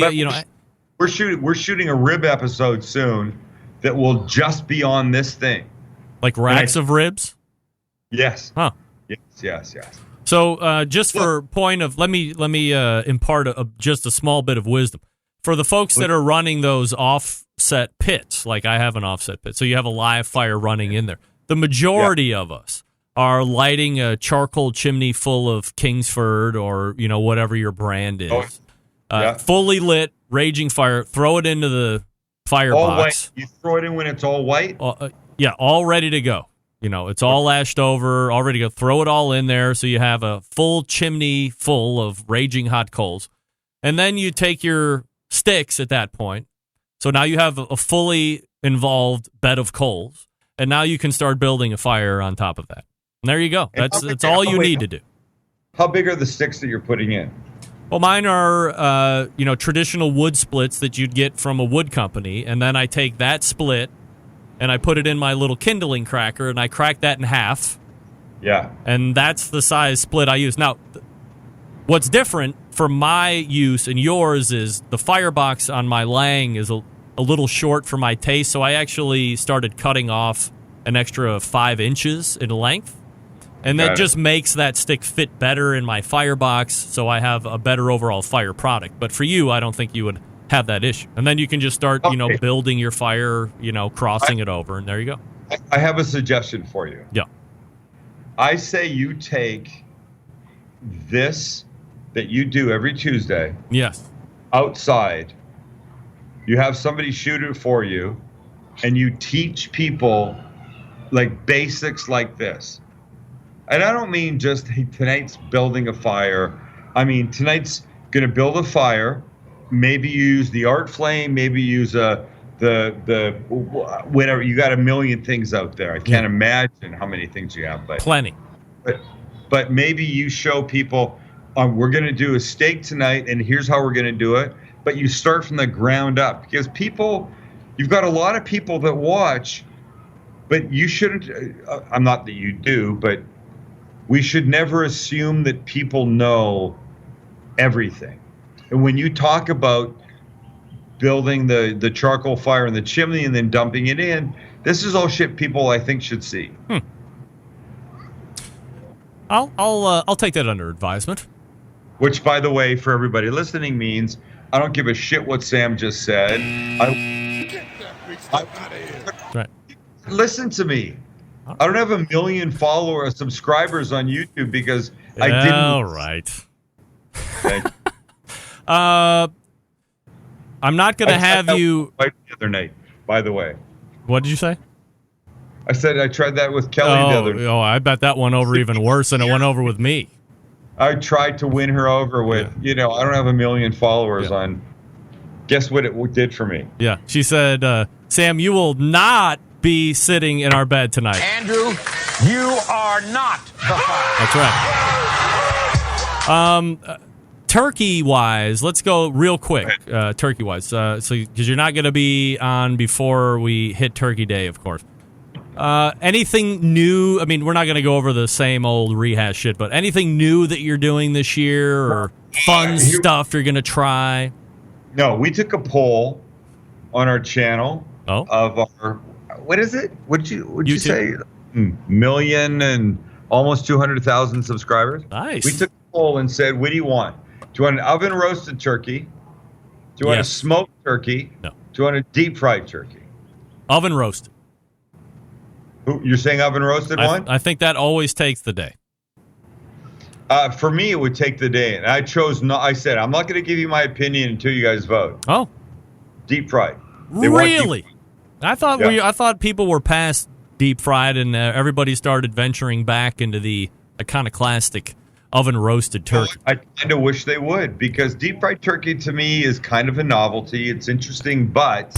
we're shooting a rib episode soon that will just be on this thing. Like racks of ribs? Yes. Huh. Yes. So just for point of, let me impart just a small bit of wisdom. For the folks that are running those offset pits, like I have an offset pit, so you have a live fire running in there. The majority of us are lighting a charcoal chimney full of Kingsford or, whatever your brand is. Fully lit, raging fire, throw it into the firebox. All white. You throw it in when it's all white? All ready to go. It's all ashed over, all ready to go. Throw it all in there so you have a full chimney full of raging hot coals. And then you take your sticks at that point. So now you have a fully involved bed of coals. And now you can start building a fire on top of that. And there you go. That's all you need to do. How big are the sticks that you're putting in? Well, mine are, traditional wood splits that you'd get from a wood company. And then I take that split and I put it in my little kindling cracker, and I crack that in half. Yeah. And that's the size split I use. Now, what's different for my use and yours is the firebox on my Lang is a little short for my taste, so I actually started cutting off an extra 5 inches in length. And that just makes that stick fit better in my firebox, so I have a better overall fire product. But for you, I don't think you would have that issue. And then you can just start, building your fire, crossing it over, and there you go. I have a suggestion for you. Yeah. I say you take this that you do every Tuesday. Yes. Outside. You have somebody shoot it for you, and you teach people like basics like this. And I don't mean just, hey, tonight's building a fire. I mean, tonight's going to build a fire. Maybe you use the art flame. Maybe you use the whatever. You got a million things out there. I can't imagine how many things you have. But plenty. But maybe you show people, we're going to do a steak tonight, and here's how we're going to do it. But you start from the ground up, because you've got a lot of people that watch, but you shouldn't. I'm not that you do, but we should never assume that people know everything. And when you talk about building the charcoal fire in the chimney and then dumping it in. This is all shit people I think should see. I'll take that under advisement. Which, by the way, for everybody listening, means I don't give a shit what Sam just said. Right. Listen to me. I don't have 1 million subscribers on YouTube because I didn't. All right. Okay. I'm not going to have you. The other night, by the way. What did you say? I said I tried that with Kelly the other night. Oh, I bet that went over even worse than it went over with me. I tried to win her over with, I don't have 1 million followers on. Guess what it did for me? Yeah. She said, Sam, you will not be sitting in our bed tonight. Andrew, you are not the father. That's right. Turkey-wise, let's go real quick. Turkey-wise, so because you're not going to be on before we hit Turkey Day, of course. Anything new? I mean, we're not going to go over the same old rehash shit, but anything new that you're doing this year or fun stuff you're going to try? No, we took a poll on our channel of our, what is it? Would you say? Million and almost 200,000 subscribers. Nice. We took a poll and said, what do you want? Do you want an oven roasted turkey? Do you want a smoked turkey? No. Do you want a deep fried turkey? Oven roasted. You're saying oven roasted one? I think that always takes the day. For me, it would take the day. And I chose not. I said, I'm not going to give you my opinion until you guys vote. Oh. Deep fried. Really? I thought people were past deep fried and everybody started venturing back into the iconoclastic oven roasted turkey. I kind of wish they would, because deep fried turkey to me is kind of a novelty. It's interesting, but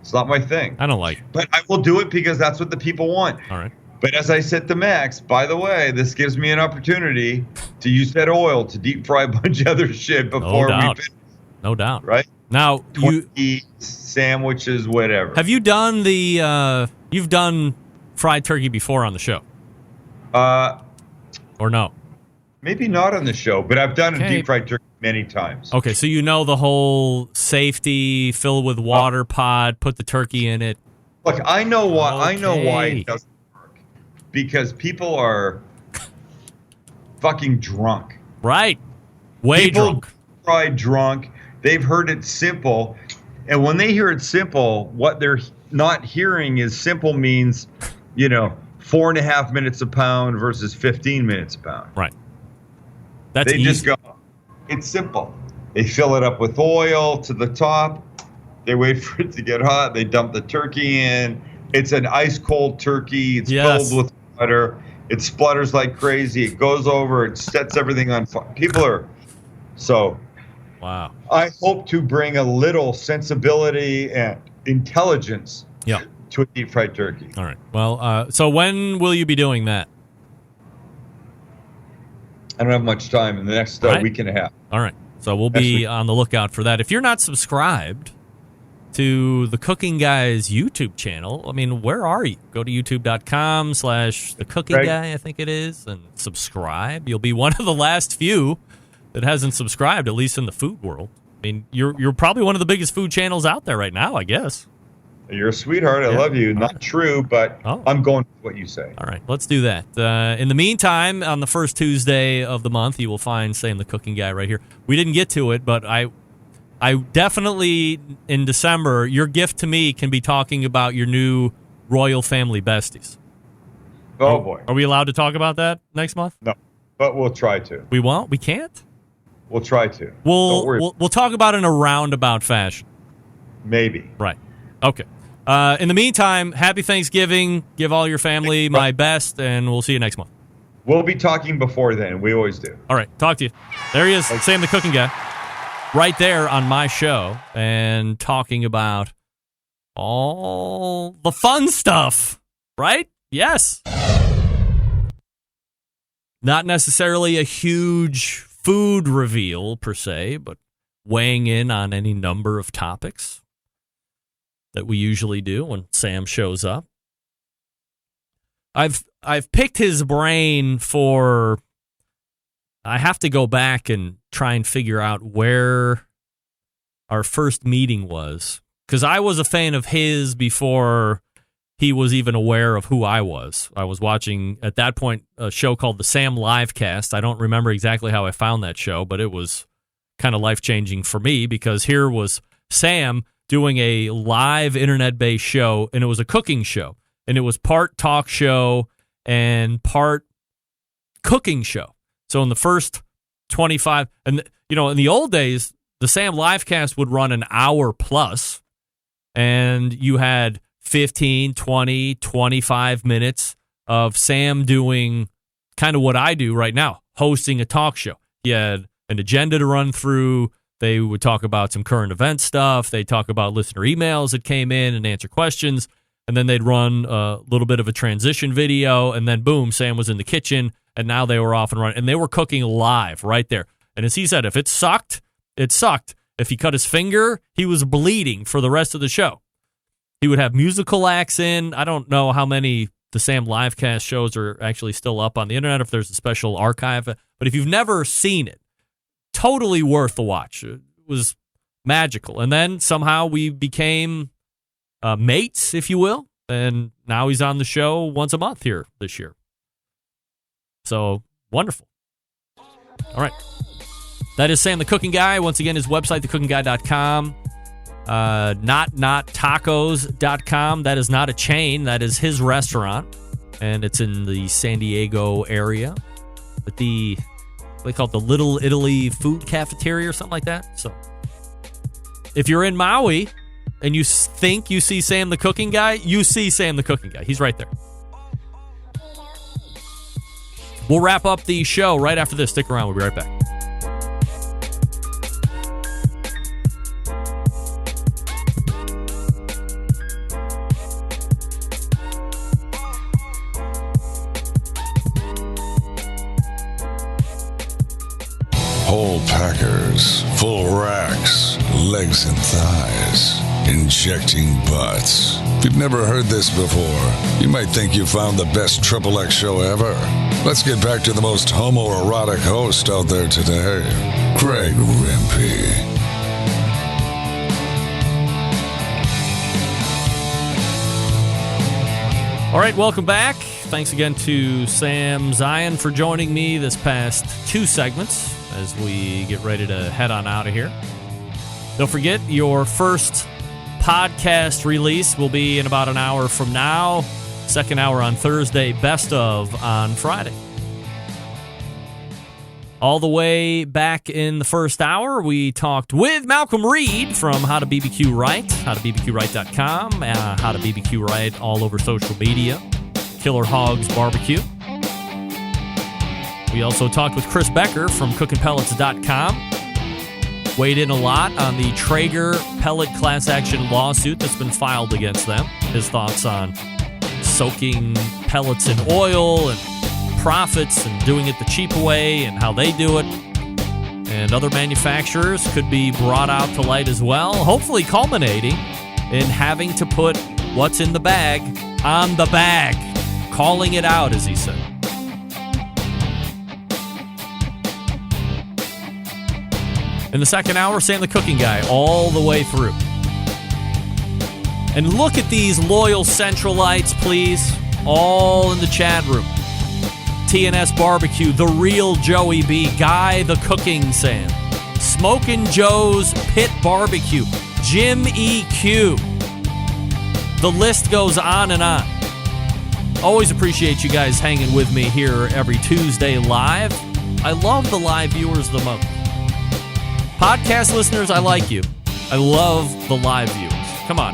it's not my thing. I don't like it. But I will do it because that's what the people want. All right. But as I said to Max, by the way, this gives me an opportunity to use that oil to deep fry a bunch of other shit before we finish. No doubt. Right? Now, 20 sandwiches, whatever. Have you done you've done fried turkey before on the show? Or no? Maybe not on the show, but I've done a deep fried turkey many times. Okay, so you know the whole safety, fill with water pod, put the turkey in it. Look, I know why. I know why it doesn't work. Because people are fucking drunk. Right. Way drunk. Fried drunk. They've heard it simple, and when they hear it simple, what they're not hearing is simple means, 4.5 minutes a pound versus 15 minutes a pound. Right. They just go, it's simple. They fill it up with oil to the top. They wait for it to get hot. They dump the turkey in. It's an ice cold turkey. It's filled with butter. It splutters like crazy. It goes over. It sets everything on fire. People are so. Wow. I hope to bring a little sensibility and intelligence to a deep fried turkey. All right. Well, so when will you be doing that? I don't have much time in the next week and a half. All right. So we'll be on the lookout for that. If you're not subscribed to the Cooking Guys YouTube channel, I mean, where are you? Go to youtube.com/The Cooking Guy, I think it is, and subscribe. You'll be one of the last few that hasn't subscribed, at least in the food world. I mean, you're probably one of the biggest food channels out there right now, I guess. You're a sweetheart. I love you. Not true, but I'm going with what you say. All right, let's do that. In the meantime, on the first Tuesday of the month, you will find Sam the Cooking Guy right here. We didn't get to it, but I definitely, in December, your gift to me can be talking about your new royal family besties. Oh, boy. Are we allowed to talk about that next month? No, but we'll try to. We won't? We can't? We'll try to. We'll talk about it in a roundabout fashion. Maybe. Right. Okay. In the meantime, happy Thanksgiving. Give all your family my best, and we'll see you next month. We'll be talking before then. We always do. All right. Talk to you. There he is, Sam the Cooking Guy, right there on my show, and talking about all the fun stuff, right? Yes. Not necessarily a huge food reveal, per se, but weighing in on any number of topics that we usually do when Sam shows up. I've picked his brain for. I have to go back and try and figure out where our first meeting was, because I was a fan of his before he was even aware of who I was. I was watching, at that point, a show called the Sam Livecast. I don't remember exactly how I found that show, but it was kind of life-changing for me because here was Sam doing a live internet-based show, and it was a cooking show. And it was part talk show and part cooking show. So in the first 25, and in the old days, the Sam Livecast would run an hour plus, and you had 15, 20, 25 minutes of Sam doing kind of what I do right now, hosting a talk show. He had an agenda to run through. They would talk about some current event stuff. They'd talk about listener emails that came in and answer questions. And then they'd run a little bit of a transition video, and then boom, Sam was in the kitchen, and now they were off and running. And they were cooking live right there. And as he said, if it sucked, it sucked. If he cut his finger, he was bleeding for the rest of the show. He would have musical acts in. I don't know how many the Sam Livecast shows are actually still up on the internet, if there's a special archive. But if you've never seen it, totally worth the watch. It was magical. And then somehow we became mates, if you will, and now he's on the show once a month here this year. So, wonderful. All right. That is Sam the Cooking Guy. Once again, his website, thecookingguy.com. Nottacos.com. That is not a chain. That is his restaurant, and it's in the San Diego area at they call it the Little Italy Food Cafeteria or something like that. So, if you're in Maui and you think you see Sam the Cooking Guy, you see Sam the Cooking Guy. He's right there. We'll wrap up the show right after this. Stick around. We'll be right back. Whole packers, full racks, legs and thighs, injecting butts. If you've never heard this before, you might think you found the best XXX show ever. Let's get back to the most homoerotic host out there today, Greg Rempe. All right, welcome back. Thanks again to Sam Zion for joining me this past 2 segments as we get ready to head on out of here. Don't forget, your first podcast release will be in about an hour from now. Second hour on Thursday, best of on Friday. All the way back in the first hour, we talked with Malcolm Reed from How to BBQ Right, howtobbqright.com, How to BBQ Right all over social media, Killer Hogs Barbecue. We also talked with Chris Becker from cookingpellets.com. Weighed in a lot on the Traeger pellet class action lawsuit that's been filed against them. His thoughts on soaking pellets in oil and profits and doing it the cheap way and how they do it. And other manufacturers could be brought out to light as well, hopefully culminating in having to put what's in the bag on the bag, calling it out, as he said. In the second hour, Sam the Cooking Guy all the way through. And look at these loyal Centralites, please, all in the chat room. TNS Barbecue, The Real Joey B, Guy the Cooking Sam, Smokin' Joe's Pit Barbecue, Jim EQ. The list goes on and on. Always appreciate you guys hanging with me here every Tuesday live. I love the live viewers the most. Podcast listeners, I like you. I love the live viewers. Come on.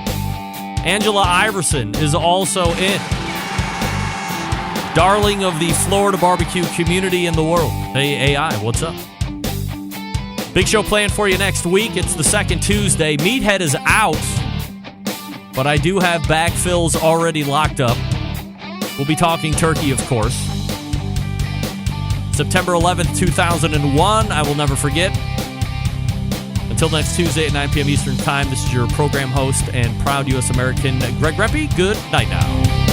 Angela Iverson is also in. Darling of the Florida barbecue community in the world. Hey, AI, what's up? Big show planned for you next week. It's the second Tuesday. Meathead is out, but I do have backfills already locked up. We'll be talking turkey, of course. September 11th, 2001. I will never forget. Until next Tuesday at 9 p.m. Eastern Time, this is your program host and proud U.S. American, Greg Rempe. Good night now.